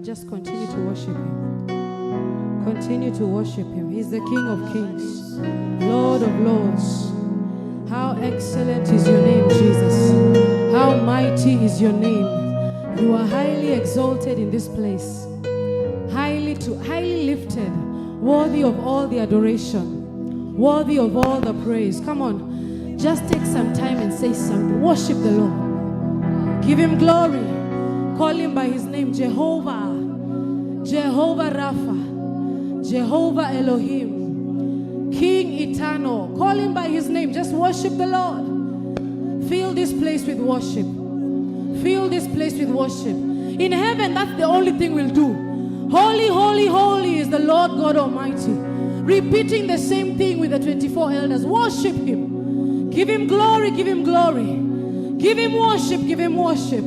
just continue to worship Him. Continue to worship Him. He's the King of Kings, Lord of Lords. How excellent is your name, Jesus. How mighty is your name. You are highly exalted in this place. Highly lifted. Worthy of all the adoration. Worthy of all the praise. Come on. Just take some time and say something. Worship the Lord. Give Him glory. Call Him by His name. Jehovah. Jehovah Rapha. Jehovah Elohim. King eternal. Call Him by His name. Just worship the Lord. Fill this place with worship. Fill this place with worship. In heaven, that's the only thing we'll do. Holy, holy, holy is the Lord God Almighty. Repeating the same thing with the 24 elders. Worship Him. Give Him glory, give Him glory. Give Him worship, give Him worship.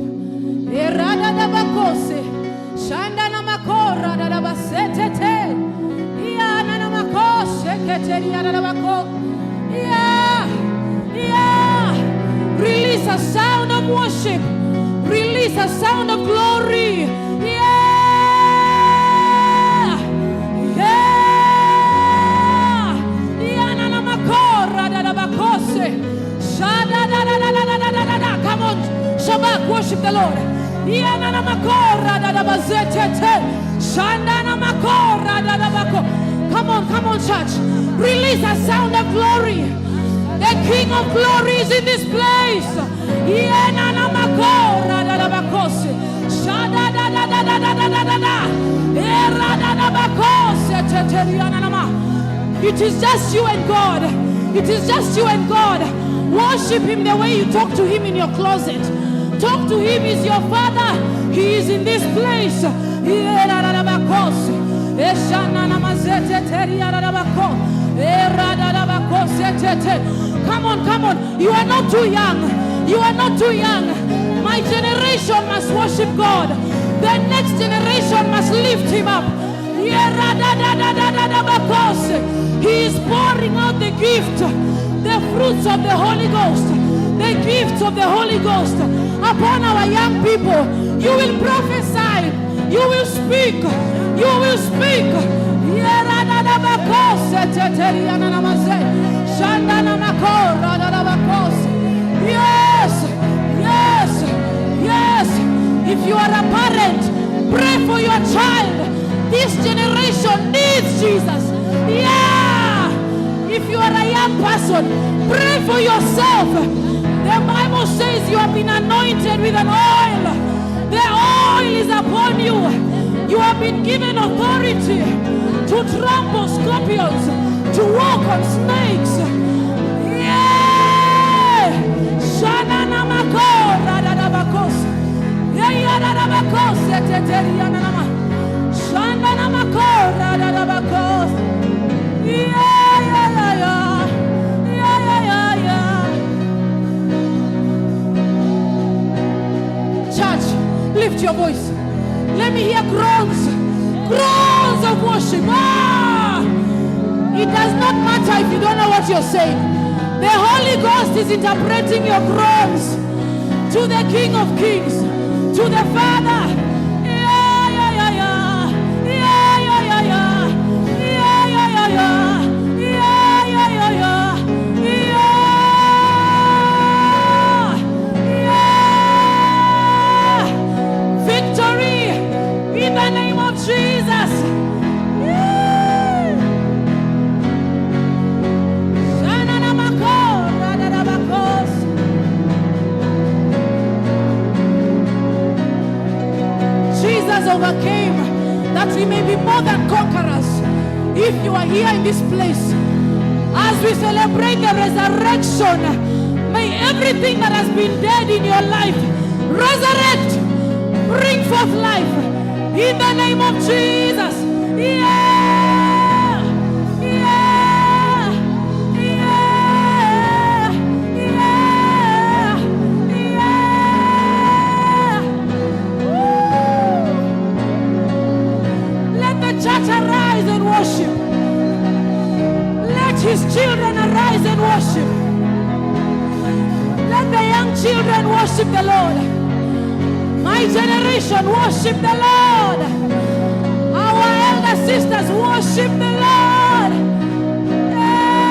Release a sound of worship. Release a sound of glory. Come on, Shabbat, worship the Lord. Come on, church. Release a sound of glory. The King of glory is in this place. It is just you and God. It is just you and God. Worship Him the way you talk to Him in your closet. Talk to Him. He's your Father. He is in this place. Come on, come on. You are not too young. You are not too young. My generation must worship God. The next generation must lift Him up. He is pouring out the gift, the fruits of the Holy Ghost, the gifts of the Holy Ghost upon our young people. You will prophesy. You will speak. You will speak. Yes, yes, yes. If you are a parent, pray for your child. This generation needs Jesus. Yeah. If you are a young person, pray for yourself. The Bible says you have been anointed with an oil. The oil is upon you. You have been given authority to trample scorpions, to walk on snakes. Yeah. Shanana makora dadabakos. Yeah, dadabakos teteriana nama. Shanana makora dadabakos. Church, lift your voice. Let me hear groans. Groans of worship. It does not matter if you don't know what you're saying. The Holy Ghost is interpreting your groans to the King of Kings, to the Father. Victory in the name of Jesus. Jesus overcame that we may be more than conquerors. If you are here in this place, as we celebrate the resurrection, may everything that has been dead in your life resurrect, bring forth life in the name of Jesus. Yeah. Arise and worship. Let His children arise and worship. Let the young children worship the Lord. My generation worship the Lord. Worship the Lord. Yeah.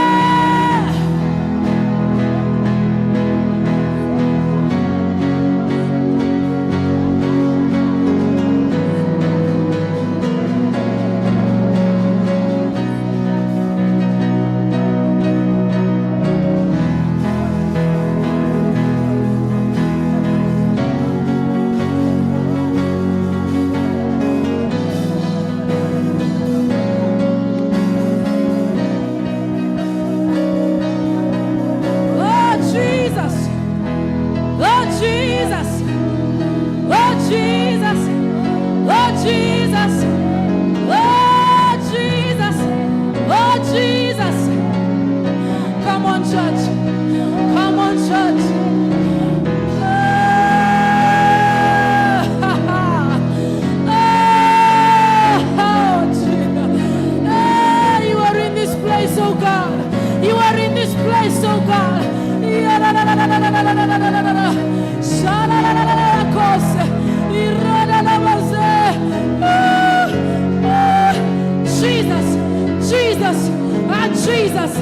Jesus.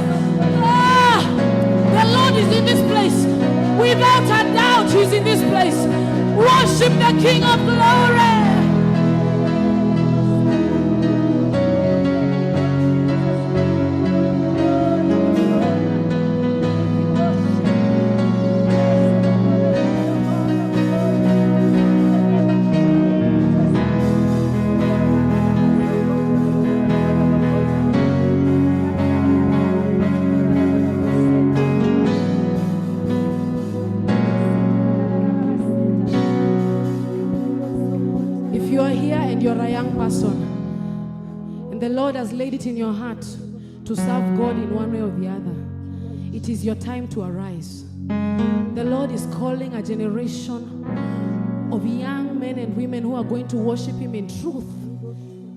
The Lord is in this place. Without a doubt, He's in this place. Worship the King of Glory. You're a young person and the Lord has laid it in your heart to serve God in one way or the other. It is your time to arise. The Lord is calling a generation of young men and women who are going to worship Him in truth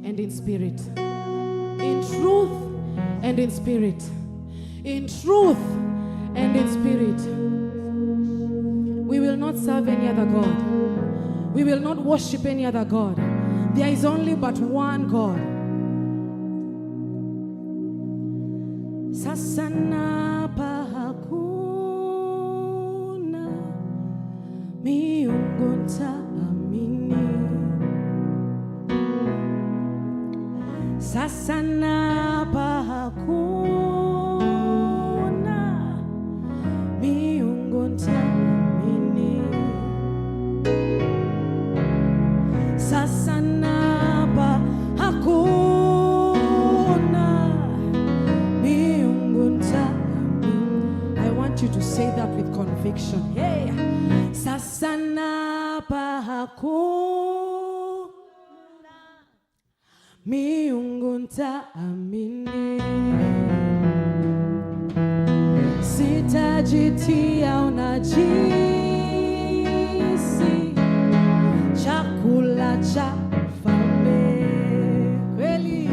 and in spirit. In truth and in spirit. In truth and in spirit. We will not serve any other God. We will not worship any other God. There is only but one God. Sasa napa hakuna miungu nitaamini. Sasa napa hakuna miungu nitaamini. Sasa napa hakuna miungu nitaamini. I want you to say that with conviction. Hey. Sasa napa hakuna miungu nitaamini. Sitajitia unajisi chakula cha mfalme kweli.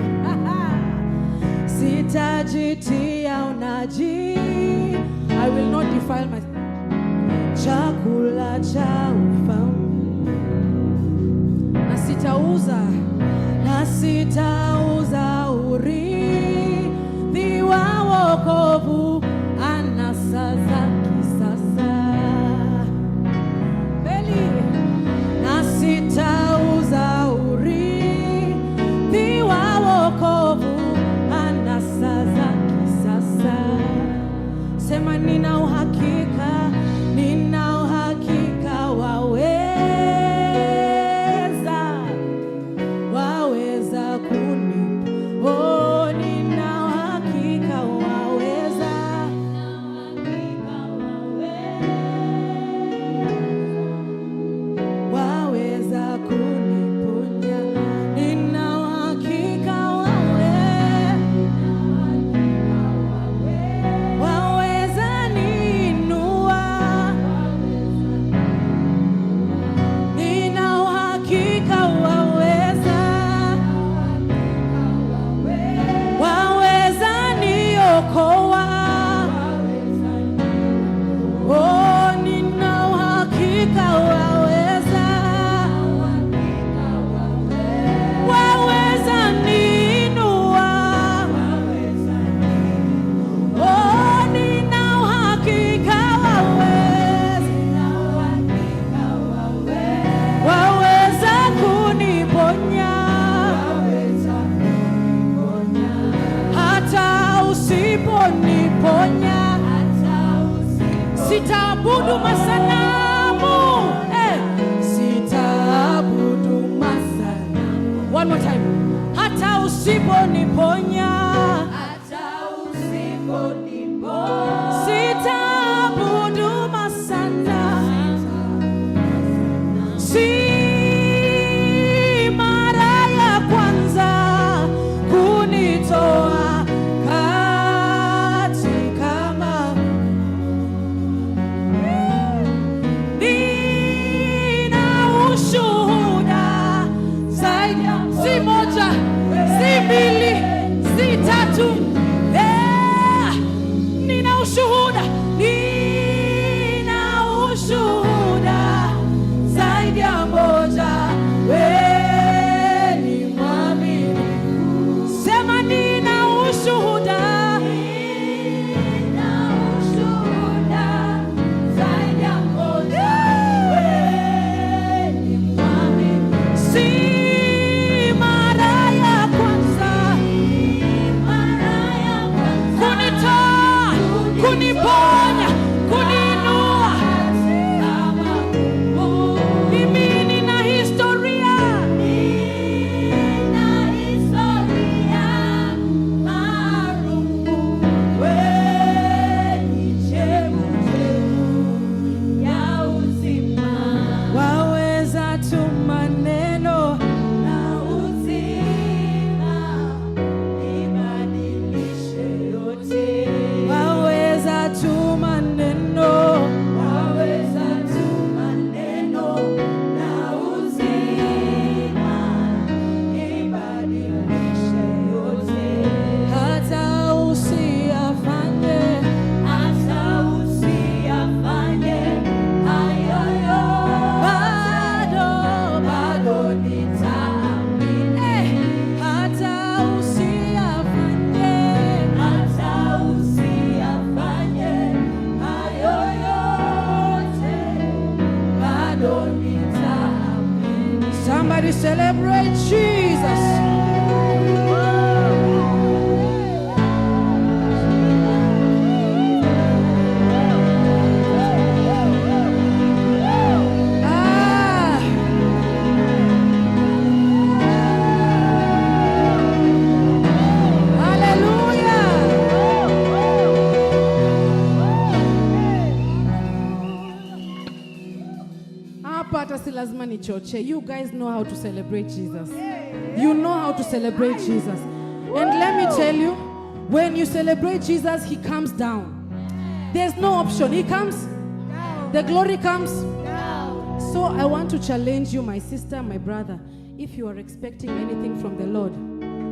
Sitajitia unaji. I will not defile my chakula cha mfalme. Na sitauza urithi wa wokovu anasa za kisasa. Sitauza urithi wa wokovu anasa za kisasa. Sema nina uhakika waweza kunipa. Oh, nina uhakika waweza kuniponya. Nina uhakika waweza ni sitaabudu masanamu. Sitaabudu masanamu. One more time. Hata usiponiponya, hata usiponiponya, sitaabudu masanamu. Si mara ya kwanza kunitoa katika nina ushuhuda zaidi ya si moja, si mbili, si tatu. Nina ushuhuda, nina ushuhuda zaidi ya moja. Wewe ni mwaminifu. Sema nina ushuhuda, nina ushuhuda zaidi ya moja. Wewe ni mwaminifu. Si mara ya kwanza, mara ya kwanza kunitoa, kuniponya, kuninua. Mimi nina historia, nina historia maalum. Wewe ni chemchemi ya uzima. Waweza tu maneno na uzima ibadilishe yote. Waweza tu maneno, waweza tu maneno na uzima ibadilishe yote. Hata usiyafanye, hata usiyafanye hayo yote, bado nitaamini. Hata usiyafanye, hata usiyafanye hayo yote, bado nitaamini. Somebody celebrate Jesus. Hapa hata si lazima nichoche. You guys know how to celebrate Jesus. You know how to celebrate Jesus. And let me tell you, when you celebrate Jesus, he comes down. There's no option. He comes. The glory comes. So I want to challenge you, my sister, my brother. If you are expecting anything from the Lord,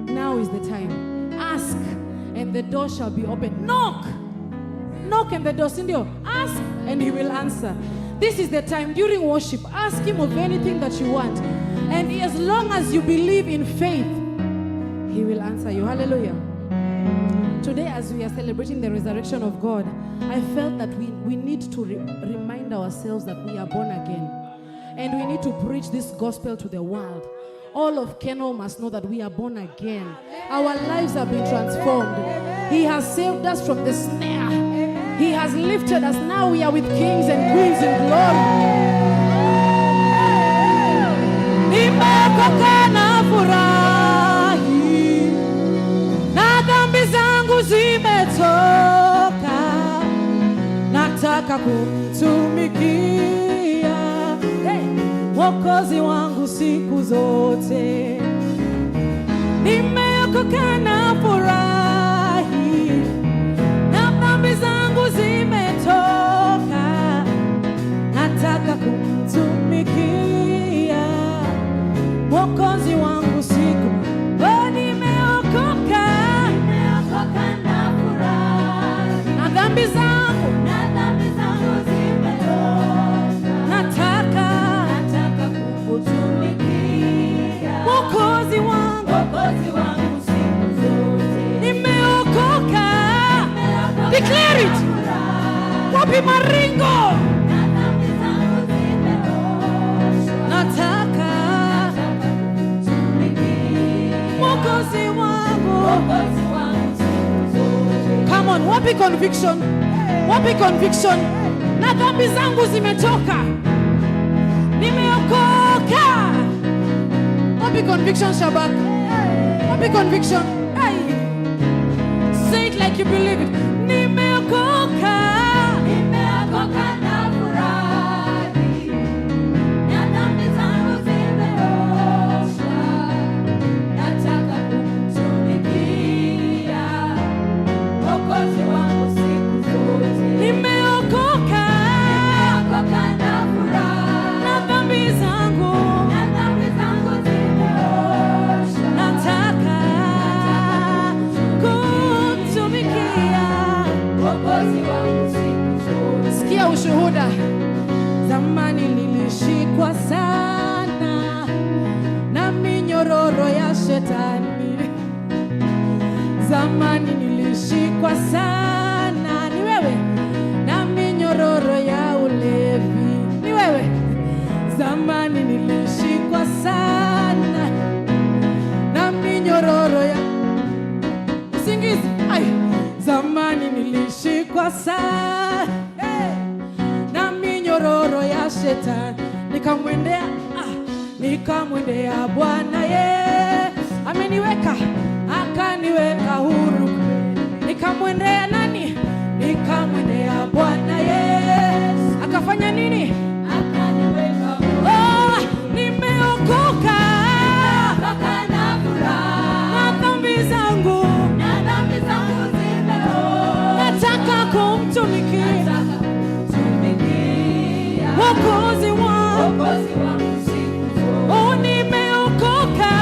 now is the time. Ask, and the door shall be open. Knock. Knock and the door. Sindio, ask and he will answer. This is the time during worship. Ask him of anything that you want. And as long as you believe in faith, he will answer you. Hallelujah. Today, as we are celebrating the resurrection of God, I felt that we need to remind ourselves that we are born again. And we need to preach this gospel to the world. All of Keno must know that we are born again. Our lives have been transformed. He has saved us from the snare. He has lifted us. Now we are with kings and queens in glory. Nimeokoka na furahi, na dhambi zangu zimetoka. Nataka kumtumikia Mwokozi wangu siku zote. Nimeokoka na furahi, na dhambi zangu zimetoka. Nataka kumtumikia Mwokozi wangu siku. Oh, nimeokoka na furahi, na dhambi zangu zimetoka. Nataka kumtumikia Mwokozi wangu siku zote. Nimeokoka. Declare it. Wapi maringo? Nataka Mwokozi wangu. Come on, wapi conviction? Wapi conviction? na dhambi zangu zimetoka, nimeokoka. Wapi conviction, Shabak? Wapi conviction? Hey. Say it like you believe it. Nimeokoka, nimeokoka na furahi, na dhambi zangu zimeosha, nataka kumtumikia Mwokozi wangu siku zote. Nimeokoka, nimeokoka na furahi, na dhambi zangu zimeosha, nataka kumtumikia Mwokozi wangu siku zote. Sikia ushuhuda. Zamani nilishikwa sana na minyororo ya shetani. Zamani nilishikwa sana, ni wewe, na minyororo ya ulevi. Ni wewe. Zamani nilishikwa sana na minyororo ya usingizi. Ai, zamani nilishikwa sana na minyororo ya shetani. Nikamwendea Bwana, ameniweka, akaniweka huru. Nikamwendea nani? Nikamwendea Bwana, akafanya nini? Akaniweka huru. Oh, nimeokoka, na furaha, na dhambi zangu zimeosha, nataka kumtumikia Mwokozi wangu siku zote. Oh, nimeokoka.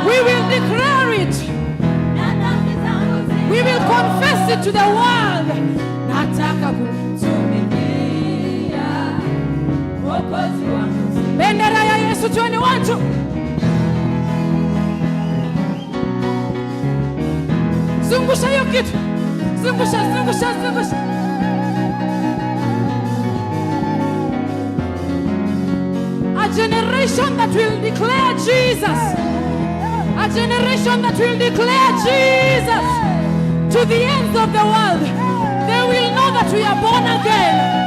We will declare it. We will confess it to the world. Nataka kumtumikia Mwokozi wangu. Bendera ya Yesu, tuone watu. Zungusha hiyo kitu. Zungusha. A generation that will declare Jesus. A generation that will declare Jesus to the ends of the world. They will know that we are born again.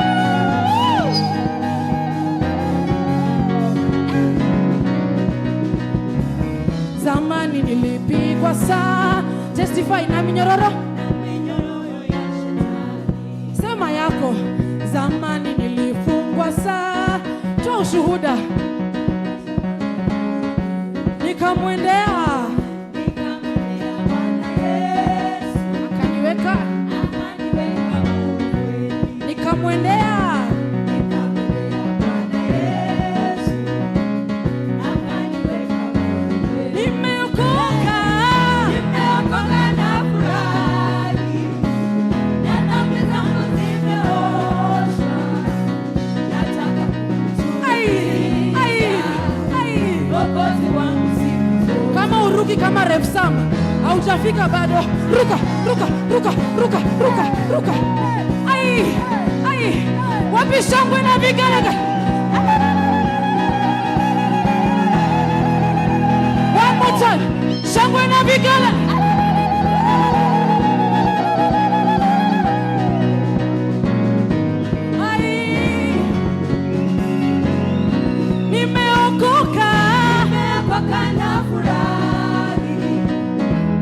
Zamani nilipigwa saa. Testify na minyororo. Sema yako. Zamani nilifungwa saa. Toa ushuhuda. Nikamwendea Bwana Yesu, akaniweka. Nikamwendea Bwana Yesu, akaniweka. Nimeokoka na furahi, na dhambi zangu zimeosha, nataka Mwokozi wangu siku zote. Kama uruki kama Refsam, haujafika bado. Ruka. Ai. Wapi shangwe na vigelegele? One more time. Shangwe na vigelegele. Nimeokoka na furahi,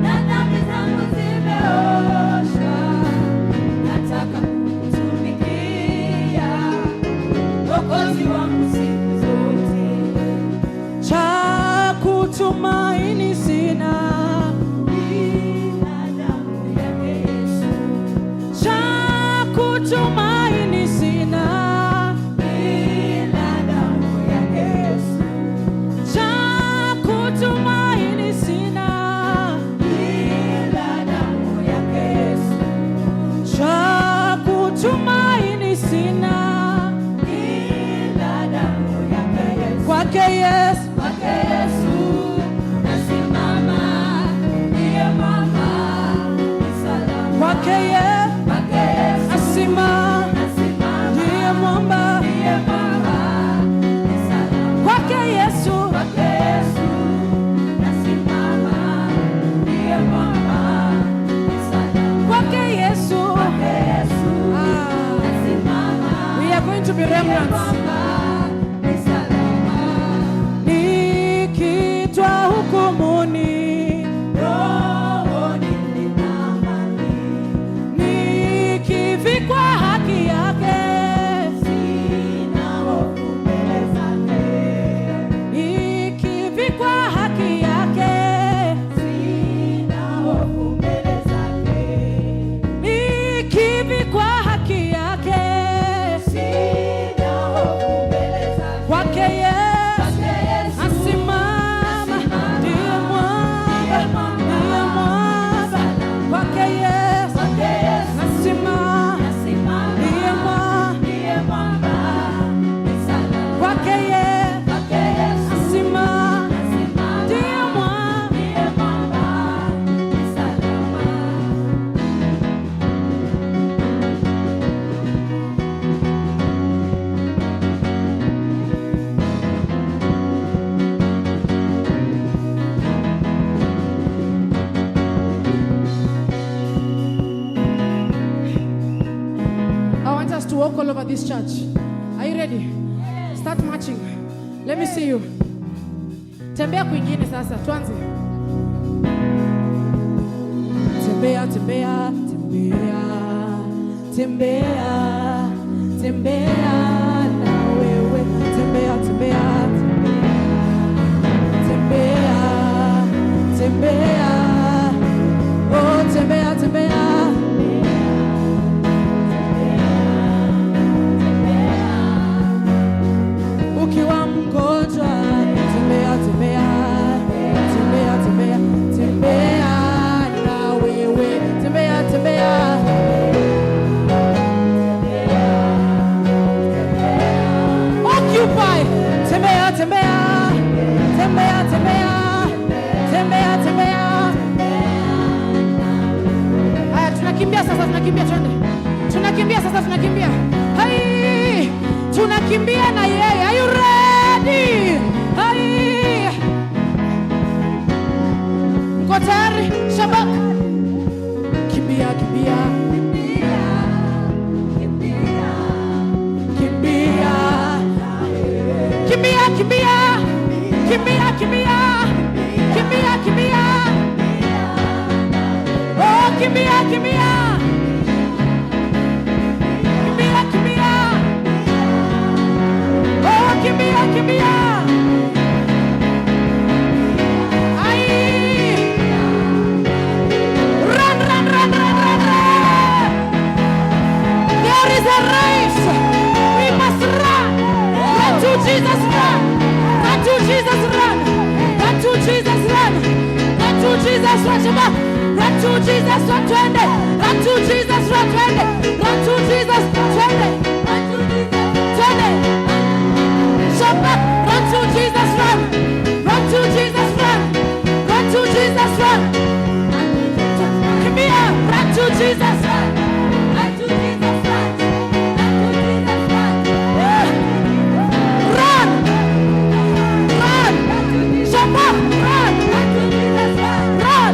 na dhambi zangu zimeosha, nataka kumtumikia Mwokozi wangu siku zote. Cha kutumaini sina ila damu yake Yesu. Cha kutumaini sina ila damu yake Yesu. Cha kutumaini sina ila damu yake Yesu. Cha kutumaini sina ila damu yake Yesu. Kwake Yesu nasimama. walk all over this church. Are you ready? Start marching. Let me see you. Tembea kwingine sasa, tuanze. Tembea, tembea, tembea. Tembea, tembea na wewe. Tembea, tembea, tembea. Tembea, oh tembea, tembea. Ukiwa mgonjwa, tembea, tembea. Tembea, tembea, tembea na wewe. Tembea, tembea. Occupy. Tembea, tembea. Tembea, tembea. Tembea, tembea. Haya, tunakimbia sasa, tunakimbia twende. Tunakimbia sasa, tunakimbia. Hai! Tunakimbia na yeye. Are you ready? Hai! Mko tayari? Shabak. Kimbia, kimbia. Kimbia. Kimbia. Kimbia. Kimbia, kimbia. Kimbia, kimbia. Kimbia, kimbia. Oh, kimbia, kimbia. Kimbia, kimbia. Oh, kimbia, kimbia. Ai. Run, run, run, run, run, run. There is a race. We must run. Run to Jesus, run. Run to Jesus, run. Run to Jesus, run. Run to Jesus, run. Shabbat. Run to Jesus, run. Twende. Run to Jesus, run. Twende. Run to Jesus, twende. Run to Jesus, twende. Shabbat. Run to Jesus, run. Run to Jesus, run. Run to Jesus, run. Come here. Run to Jesus, run. Run to Jesus, run. Run to Jesus, run. Run. Run. Shabbat. Run. Run to Jesus, run. Run.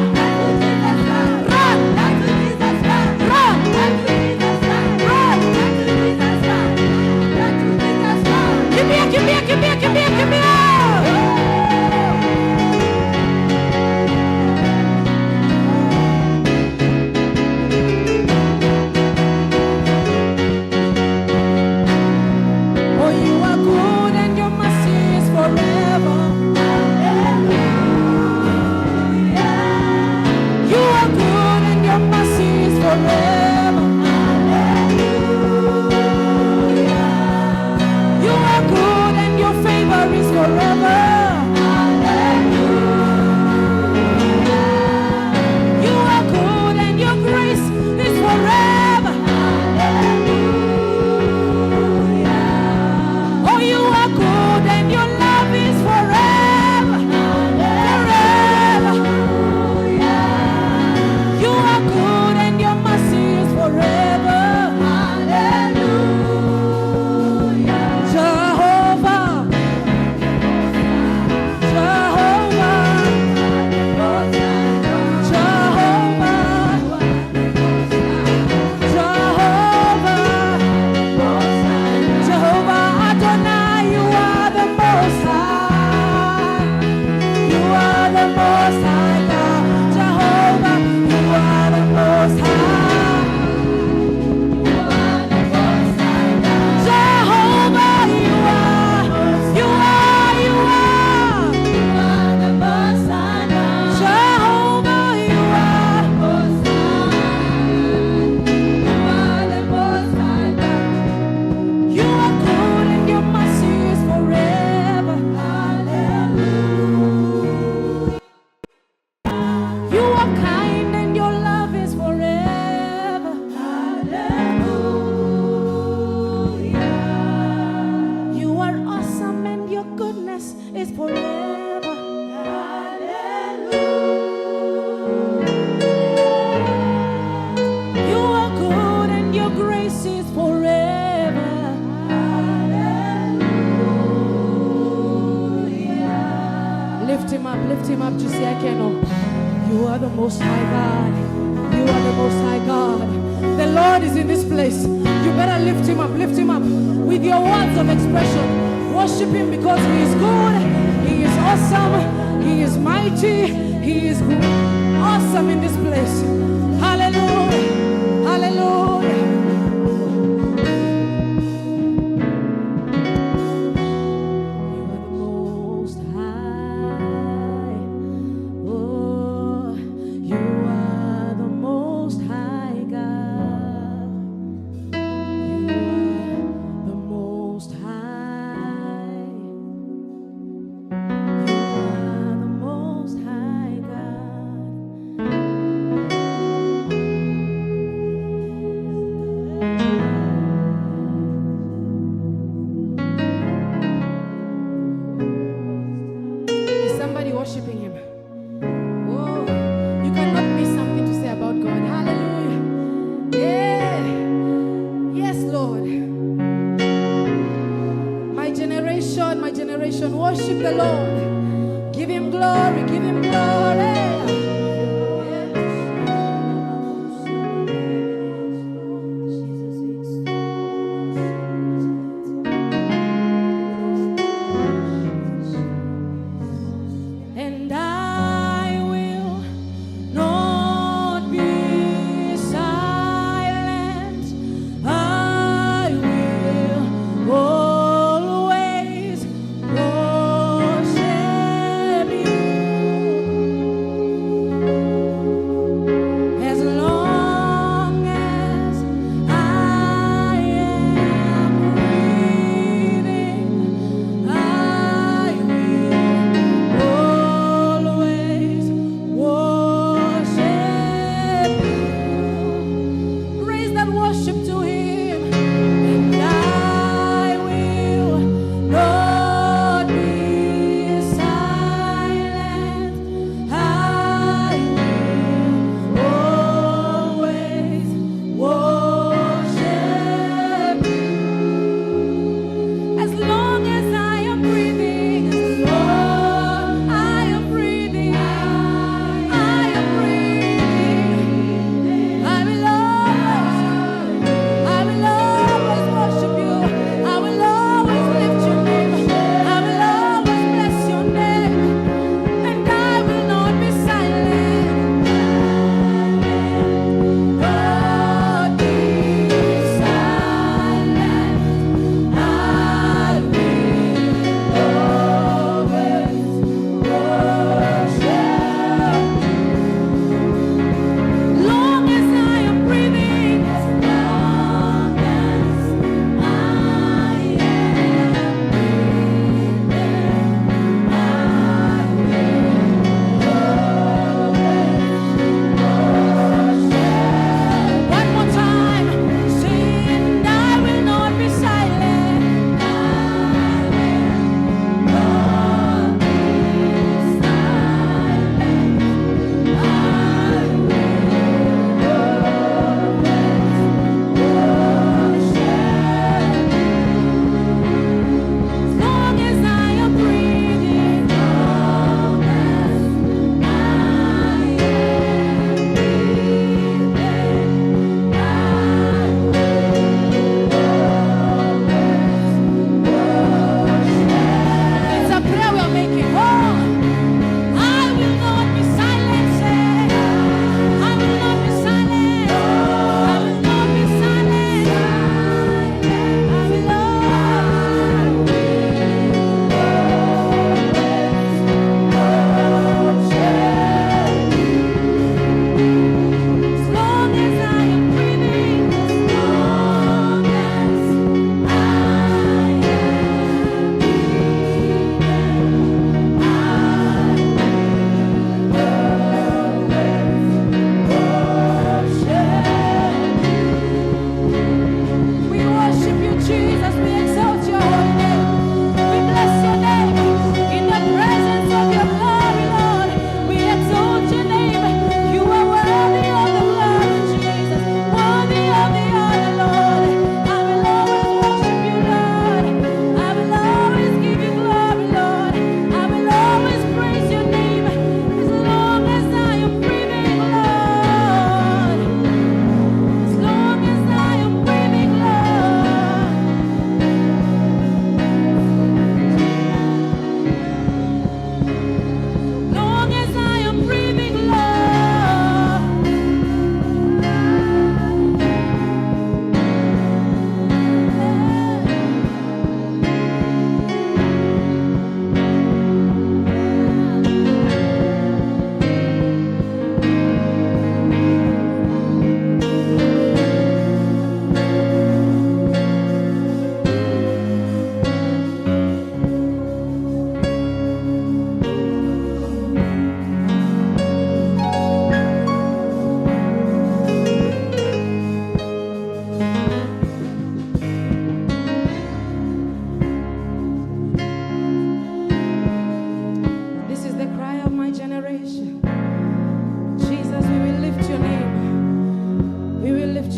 Run. Run to Jesus, run. Run. Run to Jesus, run. Run. Run to Jesus, run. Run to Jesus, run. Come here, come here, come here, come here, come here. Oh, you are good and your mercy is forever. You are good and your mercy is forever. You are good and your favor is forever. You are good and your grace is forever. Oh, you are good and your love is forever. Forever. You are good and your mercy is forever. Jehovah. Jehovah. Jehovah. Jehovah Adonai, you are the most high. You are the most high God. Jehovah, you are the most high. Jehovah, you are. You are, you are. Jehovah, you are. You are good and your mercy is forever. You are kind and your love is forever. You are awesome and your goodness is forever. You are good and your grace is forever. Lift him up, just like you know. You are the most high God. You are the Most High God. The Lord is in this place. You better lift him up with your words of expression. Worship him because he is good, he is awesome, he is mighty, he is awesome in this place. Hallelujah, hallelujah. You are the Most High. Oh, you are the Most High God. You are the Most High. You are the Most High God. Is somebody worshiping him? Oh, you cannot miss something to say about God. Hallelujah. Yeah. Yes, Lord. My generation, worship the Lord. Give him glory, give him glory. And I will not be silent. I will always worship you.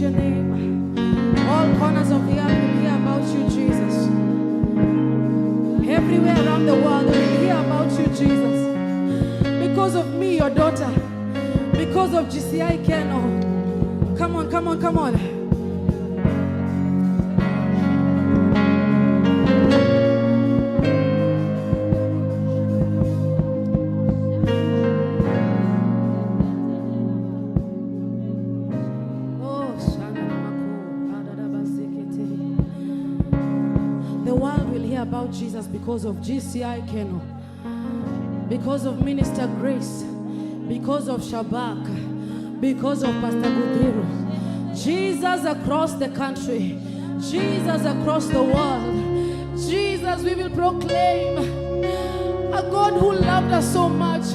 your name. All corners of the earth will hear about you, Jesus. Everywhere around the world they will hear about you, Jesus. Because of me, your daughter. Because of GCI Keno. Come on, come on, come on. About Jesus because of GCI Keno, because of Minister Grace, because of Shabak, because of Pastor Gudiro. Jesus across the country, Jesus across the world. Jesus, we will proclaim a God who loved us so much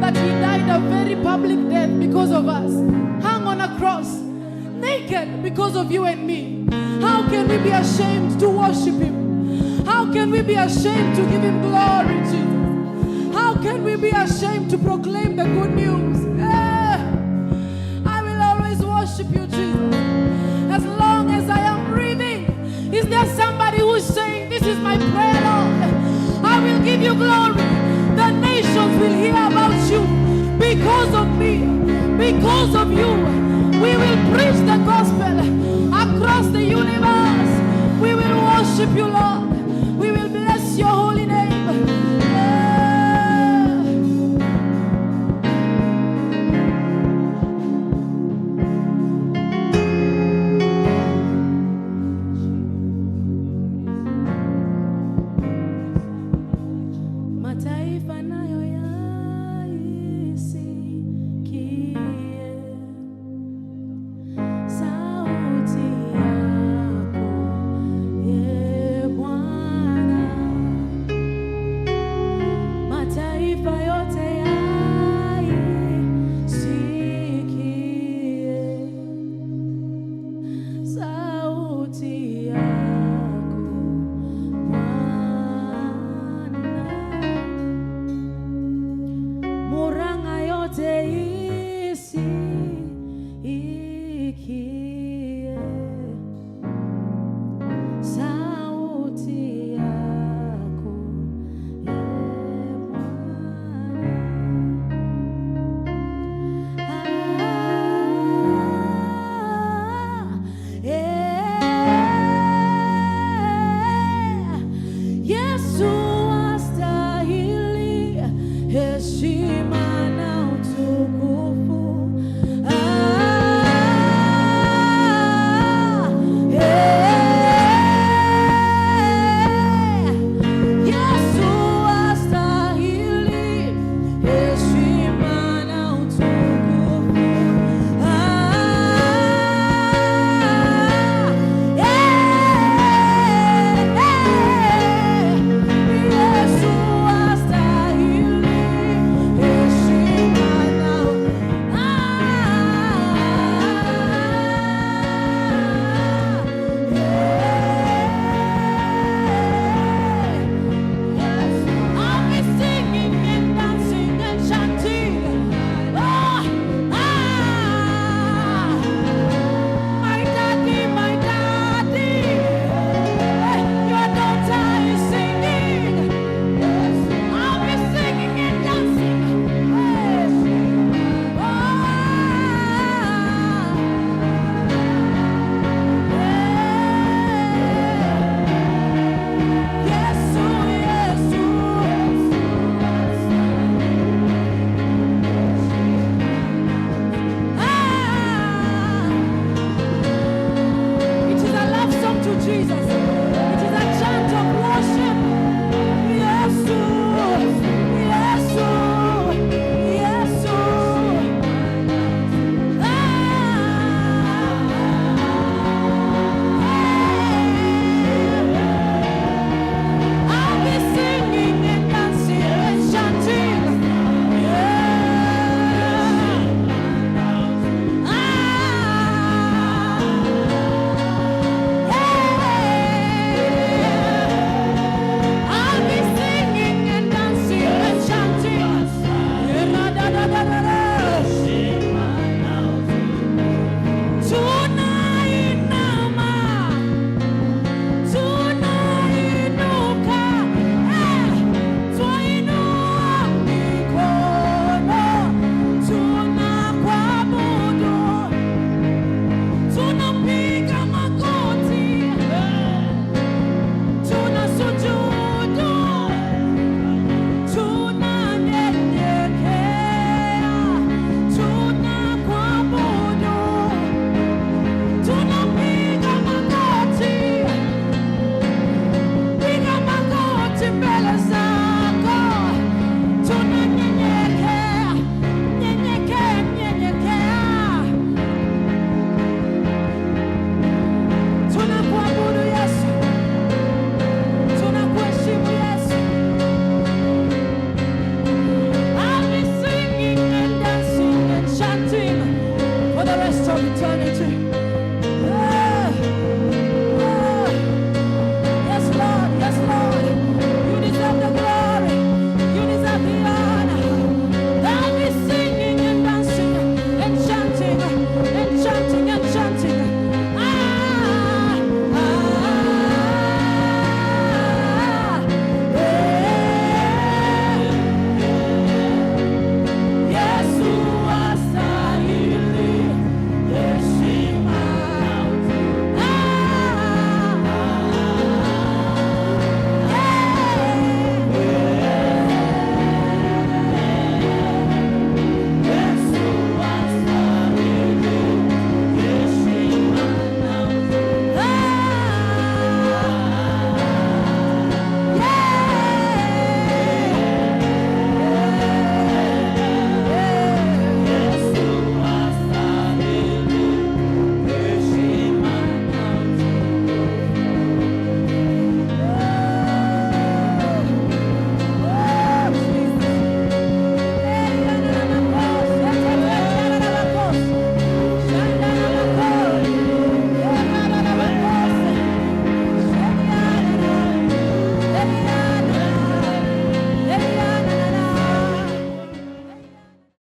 that he died a very public death because of us, hung on a cross naked because of you and me. How can we be ashamed to worship him? How can we be ashamed to give him glory, Jesus? How can we be ashamed to proclaim the good news? I will always worship you, Jesus. As long as I am breathing, is there somebody who is saying, this is my prayer, Lord? I will give you glory. The nations will hear about you because of me, because of you. We will preach the gospel across the universe. We will worship you, Lord. We will bless your holy name. Mataifa nayo yaisikie sauti yako, Ee Bwana. Mataifa yote yaisikie sauti yako, Bwana. Murang'a yote isikie sauti yako, Ee Bwana. Yesu astahili heshima.